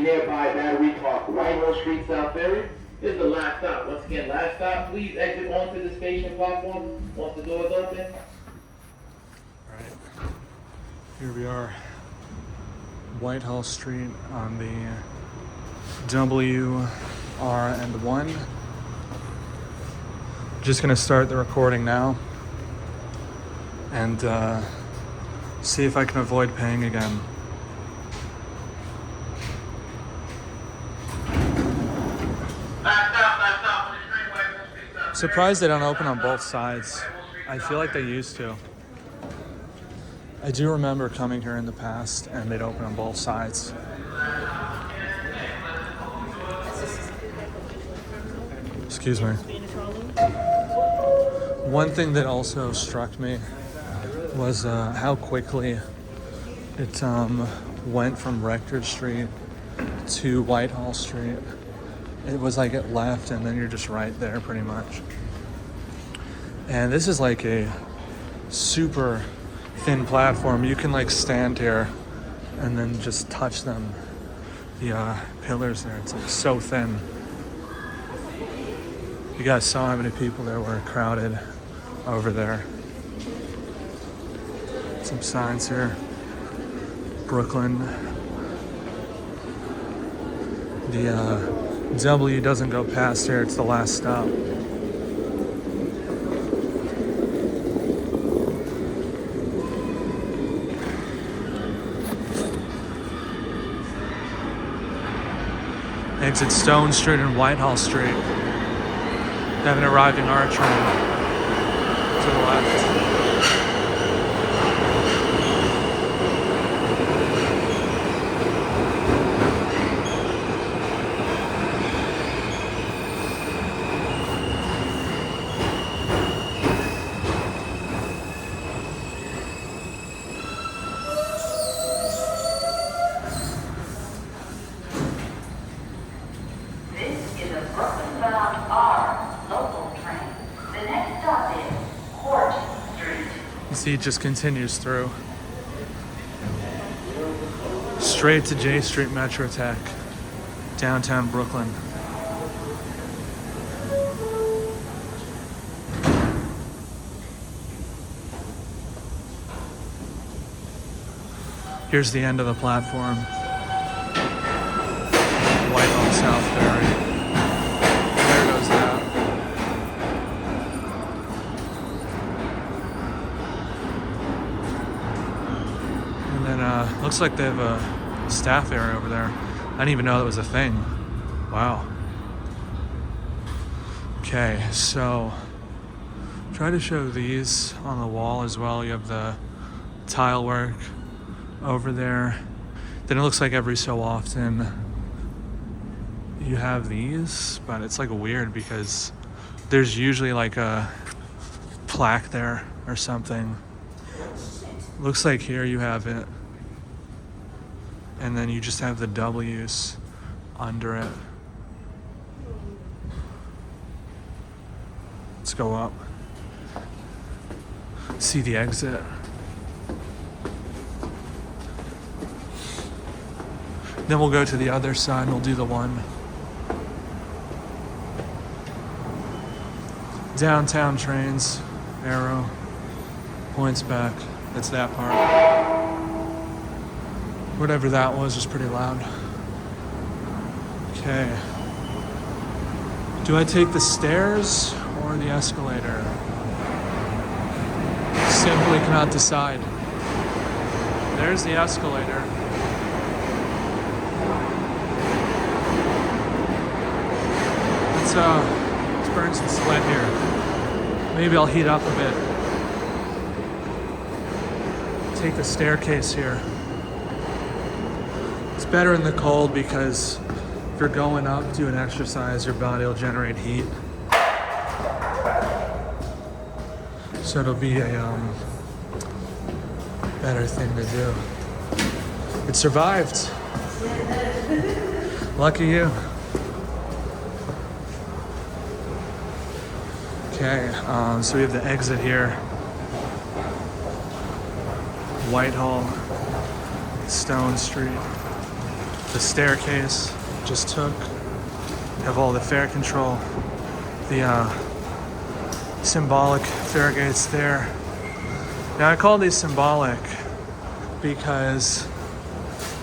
nearby Battery Park, Whitehall Street, South Ferry. This is the last stop. Once again, last stop. Please exit onto the station platform once the door is open. Alright, here we are, Whitehall Street on the WR&1. Just gonna start the recording now and see if I can avoid paying again. Surprised they don't open on both sides. I feel like they used to. I do remember coming here in the past and they'd open on both sides. Excuse me. One thing that also struck me was how quickly it went from Rector Street to Whitehall Street. It was like it left and then you're just right there pretty much. And this is like a super thin platform. You can like stand here and then just touch them. The pillars there, it's like so thin. You guys saw how many people there were crowded over there. Some signs here. Brooklyn. The W doesn't go past here, it's the last stop. Exit Stone Street and Whitehall Street. They have an arriving R train to the left. See, it just continues through. Straight to J Street Metro Tech, downtown Brooklyn. Here's the end of the platform. Whitehall South Ferry. There goes that. Looks like they have a staff area over there. I didn't even know that was a thing. Wow. Okay, so try to show these on the wall as well. You have the tile work over there. Then it looks like every so often you have these, but it's like weird because there's usually like a plaque there or something. Looks like here you have it. And then you just have the W's under it. Let's go up. See the exit. Then we'll go to the other side and we'll do the one. Downtown trains, arrow, points back. It's that part. Whatever that was pretty loud. Okay. Do I take the stairs or the escalator? Simply cannot decide. There's the escalator. Let's burn some sweat here. Maybe I'll heat up a bit. Take the staircase here. It's better in the cold because if you're going up to an exercise, your body will generate heat. So it'll be a better thing to do. It survived. Lucky you. Okay, so we have the exit here. Whitehall, Stone Street. The staircase just took. Have all the fare control. The symbolic fare gates there. Now I call these symbolic because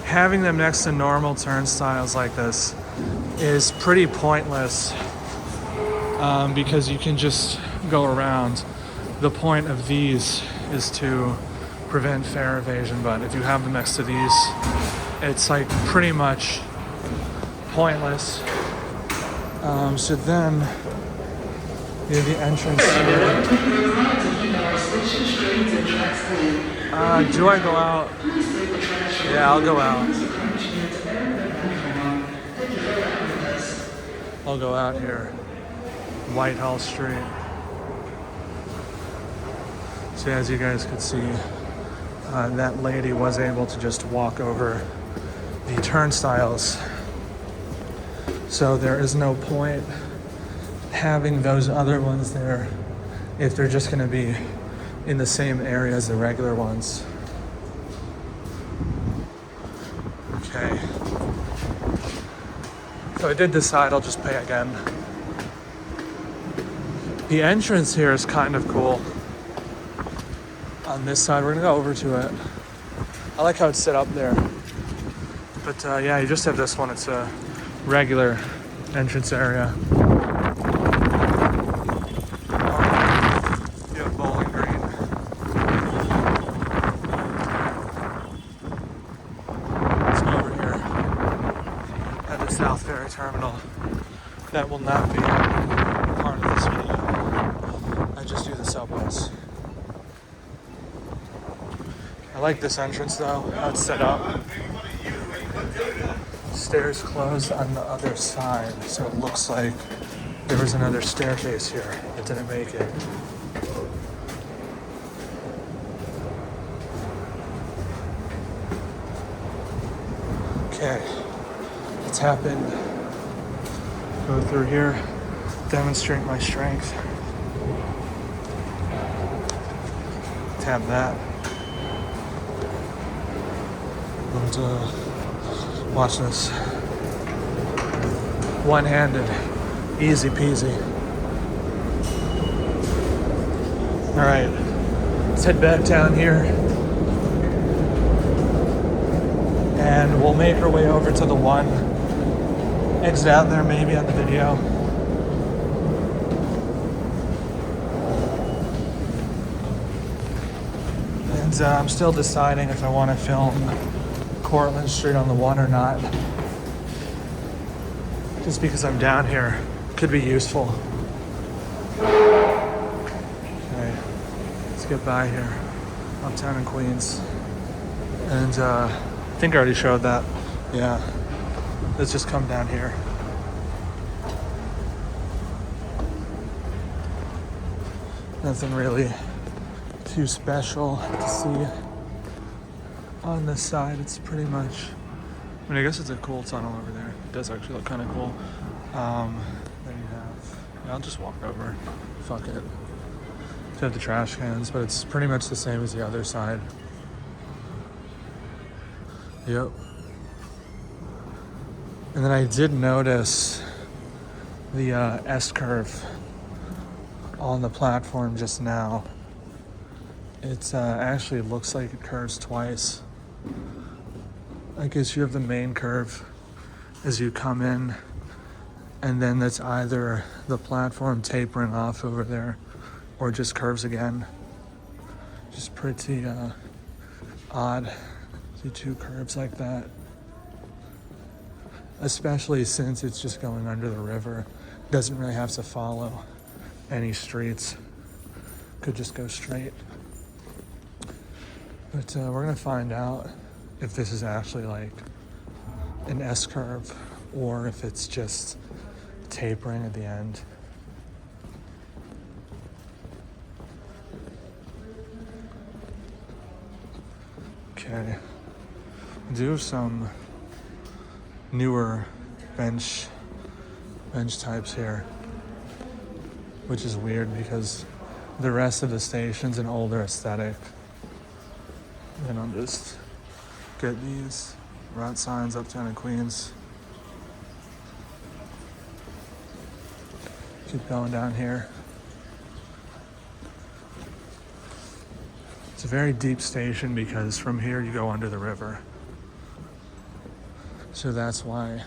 having them next to normal turnstiles like this is pretty pointless because you can just go around. The point of these is to prevent fare evasion, but if you have them next to these, it's like pretty much pointless. So then near the entrance here. Do I go out? Yeah, I'll go out. I'll go out here. Whitehall Street. So as you guys could see, that lady was able to just walk over the turnstiles. So there is no point having those other ones there if they're just going to be in the same area as the regular ones. Okay. So I did decide I'll just pay again. The entrance here is kind of cool. On this side, we're gonna go over to it. I like how it's set up there. But yeah, you just have this one. It's a regular entrance area. You have Bowling Green. Let's go over here at the South Ferry Terminal. That will not be part of this video. I just do the subways. I like this entrance though, how it's set up. Stairs closed on the other side, so it looks like there was another staircase here that didn't make it. Okay, let's happen. Go through here, demonstrate my strength. Tap that. And watch this. One-handed, easy peasy. All right, let's head back down here. And we'll make our way over to the one. Exit out there maybe on the video. And I'm still deciding if I want to film Cortlandt Street on the one or not. Just because I'm down here could be useful. Okay, let's get by here. Uptown in Queens. And I think I already showed that. Yeah, let's just come down here. Nothing really too special to see on this side. It's pretty much, I mean, I guess it's a cool tunnel over there. It does actually look kind of cool. Then you have, yeah, I'll just walk over. Fuck it. To have the trash cans, but it's pretty much the same as the other side. Yep. And then I did notice the S-curve on the platform just now. It actually looks like it curves twice. I guess you have the main curve as you come in, and then that's either the platform tapering off over there or just curves again. Just pretty odd. See two curves like that. Especially since it's just going under the river. Doesn't really have to follow any streets. Could just go straight. But we're gonna find out if this is actually like an S-curve or if it's just tapering at the end. Okay, do some newer bench types here, which is weird because the rest of the station's an older aesthetic. And I'll just get these. Route signs, Uptown and Queens. Keep going down here. It's a very deep station because from here you go under the river. So that's why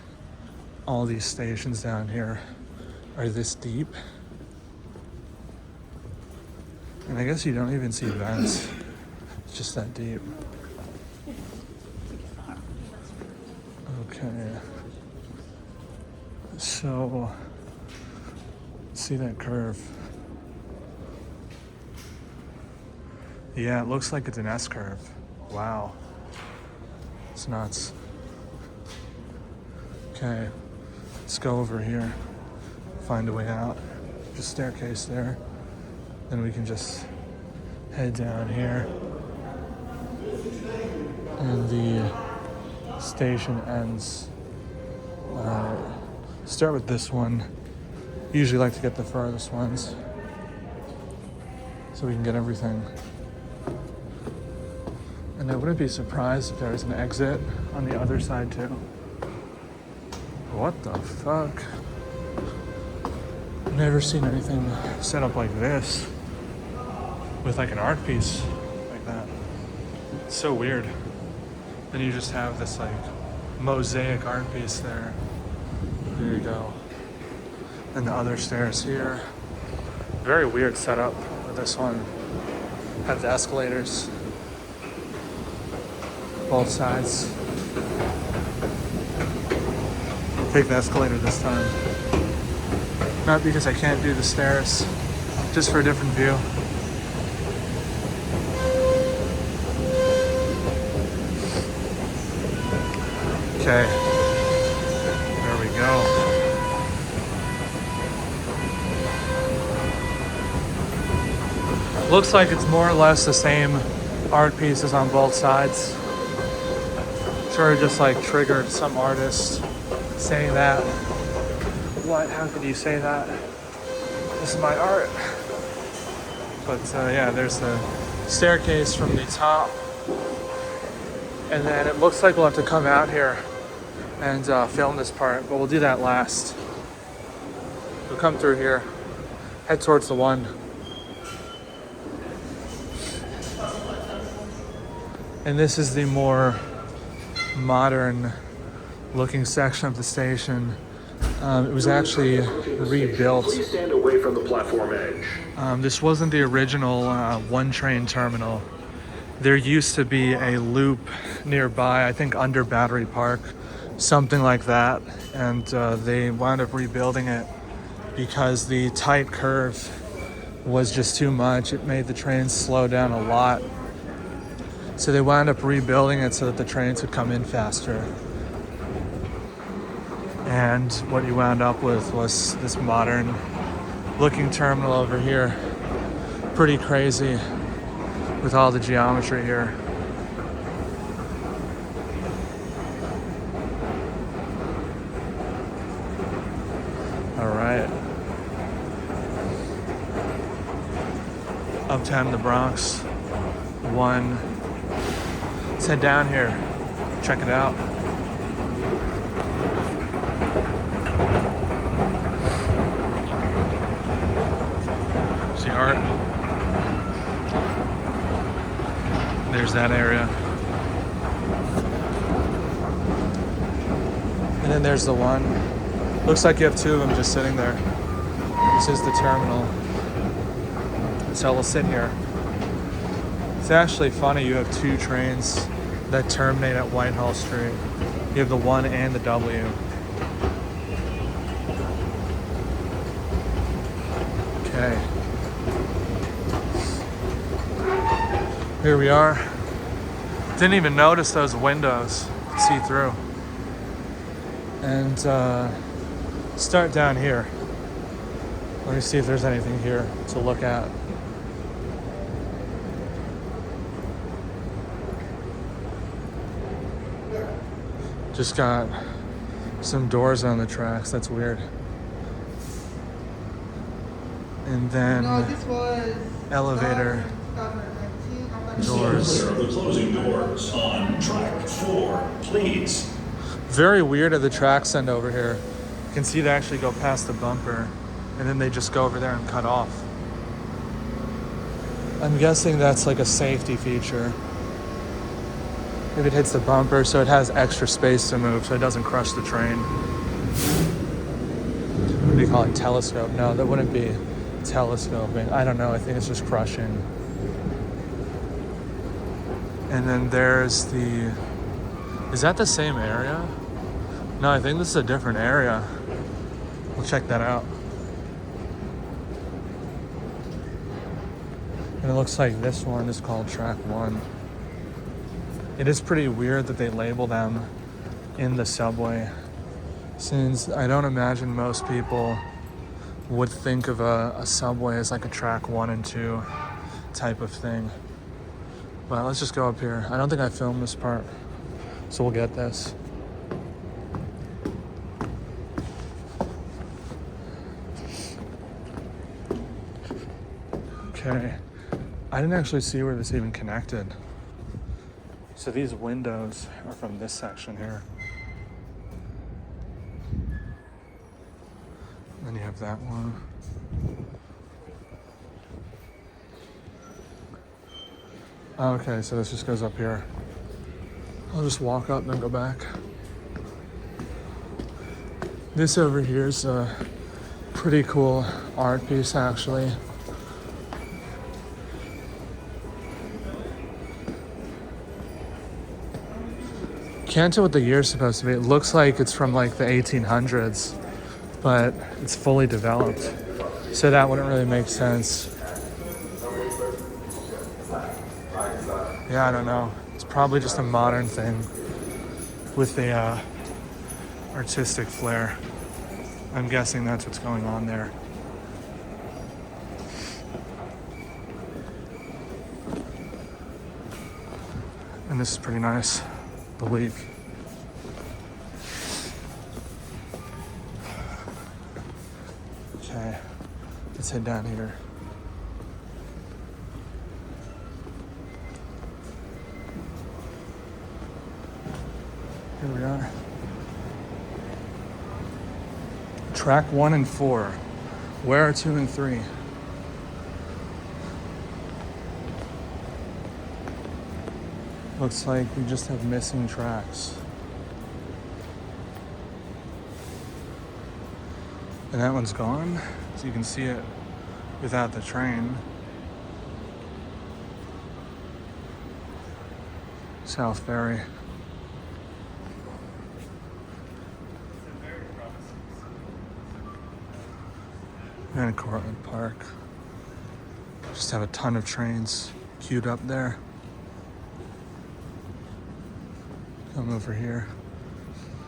all these stations down here are this deep. And I guess you don't even see vents. It's just that deep. Okay. So, see that curve? Yeah, it looks like it's an S curve. Wow. It's nuts. Okay, let's go over here, find a way out. Just staircase there. Then we can just head down here. And the station ends. Start with this one. Usually like to get the furthest ones so we can get everything. And I wouldn't be surprised if there was an exit on the other side too. What the fuck? I've never seen anything set up like this with like an art piece like that. It's so weird. Then you just have this like mosaic art piece there. There you go. And the other stairs here. Very weird setup with this one. Have the escalators. Both sides. I'll take the escalator this time. Not because I can't do the stairs, just for a different view. Okay, there we go. Looks like it's more or less the same art pieces on both sides. Sure, just like triggered some artist saying that. What? How could you say that? This is my art. But yeah, there's the staircase from the top. And then it looks like we'll have to come out here and film this part, but we'll do that last. We'll come through here, head towards the one. And this is the more modern looking section of the station. It was actually rebuilt. Please stand away from the platform edge. This wasn't the original one train terminal. There used to be a loop nearby, I think under Battery Park, something like that. And they wound up rebuilding it because the tight curve was just too much. It made the trains slow down a lot. So they wound up rebuilding it so that the trains would come in faster. And what you wound up with was this modern looking terminal over here. Pretty crazy with all the geometry here. All right. Uptown in the Bronx. One. Let's head down here. Check it out. See art. There's that area. And then there's the one. Looks like you have two of them just sitting there. This is the terminal. So we'll sit here. It's actually funny, you have two trains that terminate at Whitehall Street. You have the 1 and the W. Okay. Here we are. Didn't even notice those windows. See through. And start down here. Let me see if there's anything here to look at. Just got some doors on the tracks. That's weird. And then No, this was elevator. 2019. I'm Doors. Clear of the closing doors on track 4, please. Very weird at the tracks end over here. You can see they actually go past the bumper and then they just go over there and cut off. I'm guessing that's like a safety feature. If it hits the bumper, so it has extra space to move so it doesn't crush the train. What do you call it? Telescope? No, that wouldn't be telescoping. I don't know. I think it's just crushing. And then there's the... Is that the same area? No, I think this is a different area. We'll check that out. And it looks like this one is called Track 1. It is pretty weird that they label them in the subway, since I don't imagine most people would think of a subway as like a Track 1 and 2 type of thing. But let's just go up here. I don't think I filmed this part, so we'll get this. Okay, I didn't actually see where this even connected. So these windows are from this section here. Then you have that one. Okay, so this just goes up here. I'll just walk up and go back. This over here is a pretty cool art piece, actually. Can't tell what the year's supposed to be. It looks like it's from like the 1800s, but it's fully developed. So that wouldn't really make sense. Yeah, I don't know. It's probably just a modern thing with the artistic flair. I'm guessing that's what's going on there. And this is pretty nice, I believe. Okay, let's head down here. Here we are. Track 1 and 4. Where are 2 and 3? Looks like we just have missing tracks. And that one's gone, so you can see it without the train. South Ferry. And Cortland Park. Just have a ton of trains queued up there. Come over here.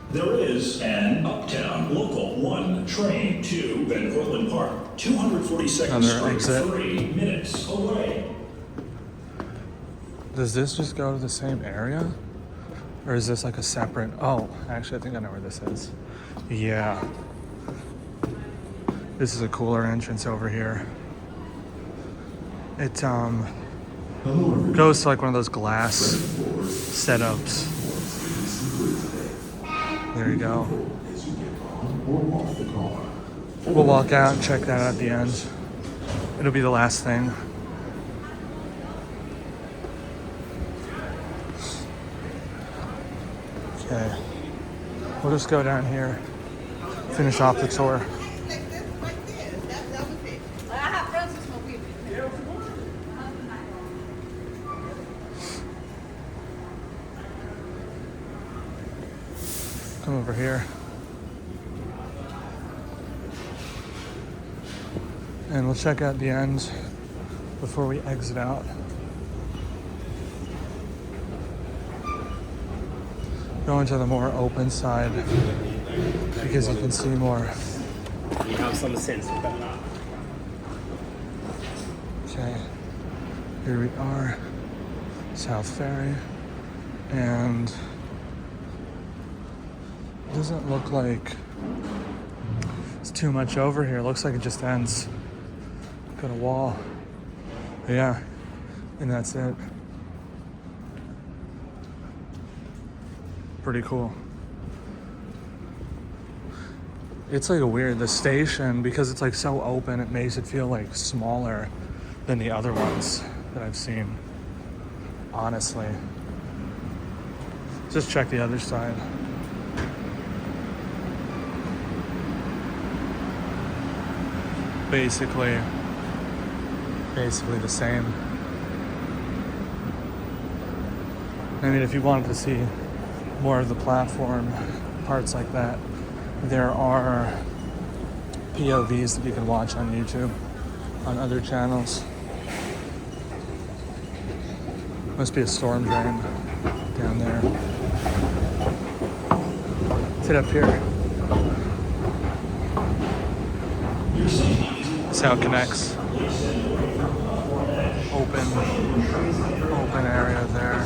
There is an Uptown Local 1 train to Van Cortlandt Park, 242nd Another Street, exit. 3 minutes away. Does this just go to the same area? Or is this like a separate... Oh, actually I think I know where this is. Yeah. This is a cooler entrance over here. It goes to like one of those glass setups. There you go. We'll walk out and check that out at the end. It'll be the last thing. Okay. We'll just go down here, finish off the tour. Come over here. And we'll check out the end before we exit out. Go into the more open side because you can see more. You have some sense of that. Okay, here we are, South Ferry, and it doesn't look like it's too much over here. It looks like it just ends. Got a wall. But yeah, and that's it. pretty cool. It's like the station, because it's like so open, it makes it feel like smaller than the other ones that I've seen, honestly. Just check the other side. Basically the same. I mean, if you wanted to see more of the platform, parts like that, there are POVs that you can watch on YouTube, on other channels. Must be a storm drain down there. Sit up here. That's how it connects. Open area there.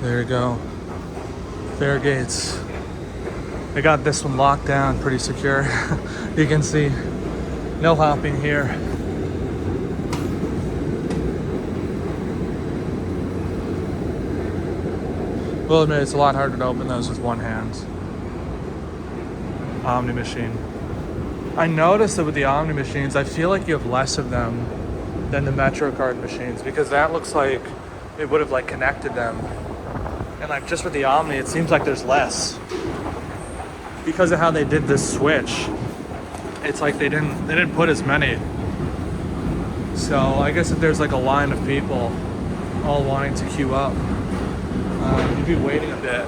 There you go. Fair gates. They got this one locked down, pretty secure. You can see no hopping here. Will admit it's a lot harder to open those with one hand. Omni machine. I noticed that with the Omni machines, I feel like you have less of them than the MetroCard machines, because that looks like it would have like connected them. And like just with the Omni, it seems like there's less. Because of how they did this switch, it's like they didn't put as many. So I guess if there's like a line of people all wanting to queue up, you'd be waiting a bit.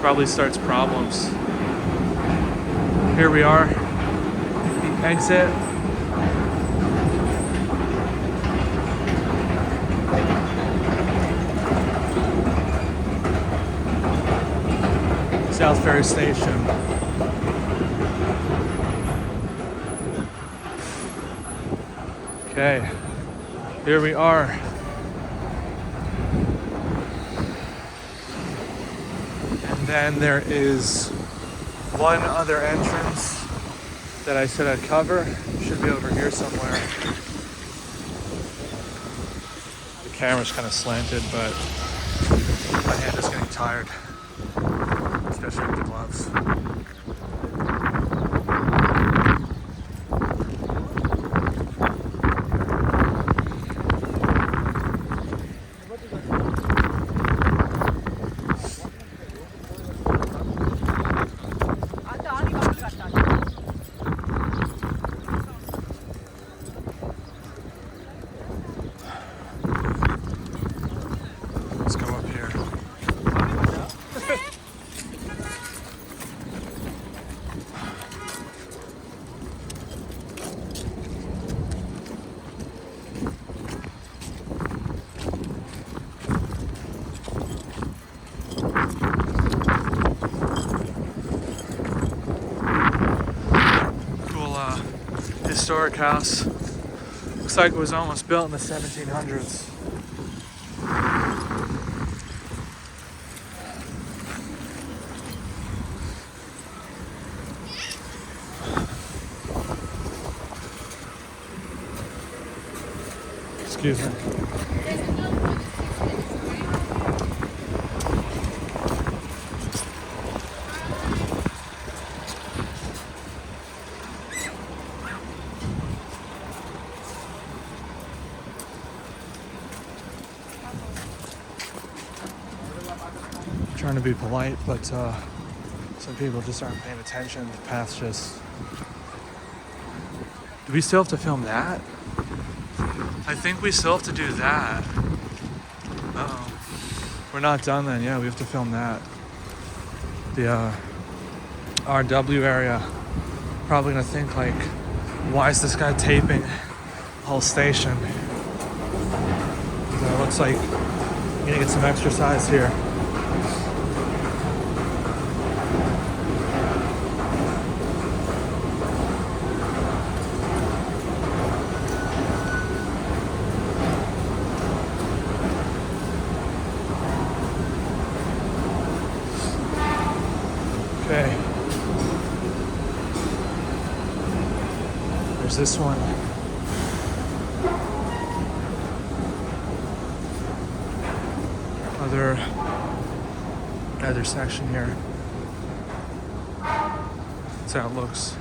Probably starts problems. Here we are, the exit. South Ferry Station. Okay, here we are. And then there is one other entrance that I said I'd cover. Should be over here somewhere. The camera's kind of slanted, but my hand is getting tired. Especially with the gloves. Let's go up here. Historic house. Looks like it was almost built in the 1700s. Excuse me. Trying to be polite, but some people just aren't paying attention. The path's just... Do we still have to film that? I think we still have to do that. Uh-oh. We're not done then. Yeah, we have to film that. The RW area. Probably gonna think like, why is this guy taping the whole station? So it looks like you're gonna get some exercise here. this one. Other section here. That's how it looks.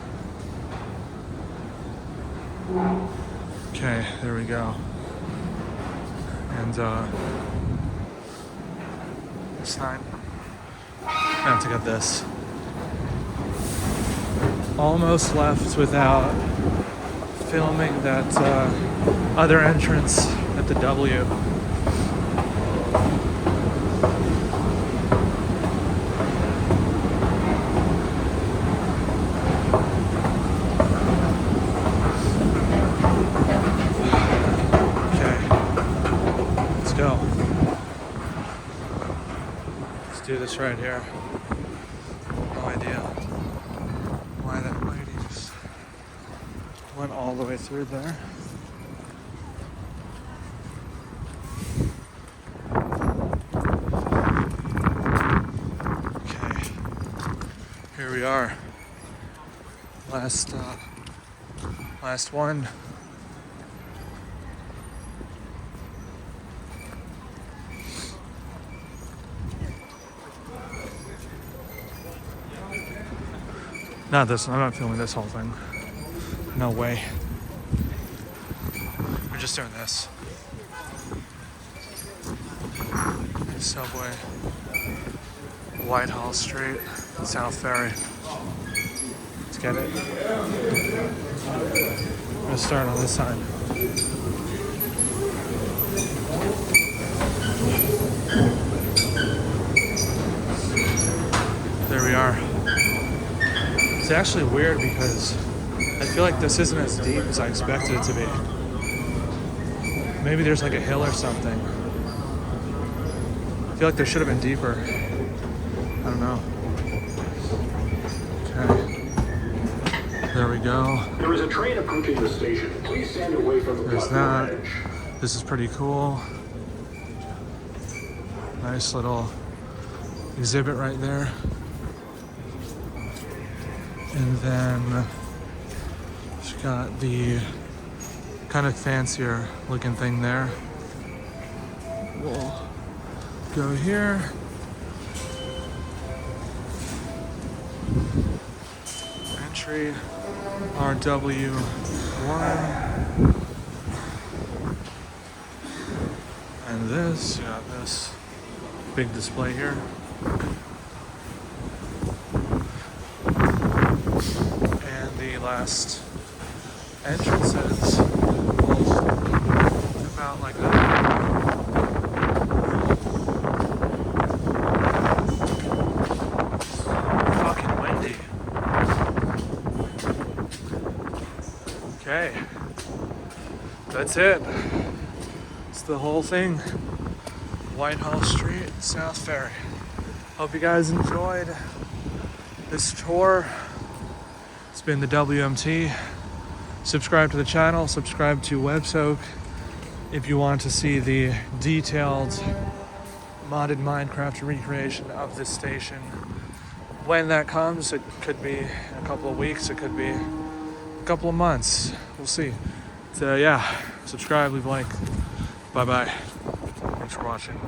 Okay, there we go. And sign. I have to get this. Almost left without filming that other entrance at the W. Go. Let's do this right here. No idea why that lady just went all the way through there. Okay, here we are. Last one. Not this, I'm not filming this whole thing. No way. We're just doing this. Subway, Whitehall Street, South Ferry. Let's get it. I'm gonna start on this side. There we are. It's actually weird because I feel like this isn't as deep as I expected it to be. Maybe there's like a hill or something. I feel like there should have been deeper. I don't know. Okay. There we go. There is a train approaching the station. Please stand away from the There's platform that. edge. This is pretty cool. Nice little exhibit right there. And then she's got the kind of fancier looking thing there. We'll go here. Entry RW1. And this, you got this big display here. Last entrances about like that. Fucking windy. Okay, that's it. It's the whole thing. Whitehall Street, South Ferry. Hope you guys enjoyed this tour. It's been the WMT. Subscribe to the channel, subscribe to WebSoak if you want to see the detailed modded Minecraft recreation of this station. When that comes, it could be a couple of weeks, it could be a couple of months. We'll see. So yeah, subscribe, leave a like. Bye bye. Thanks for watching.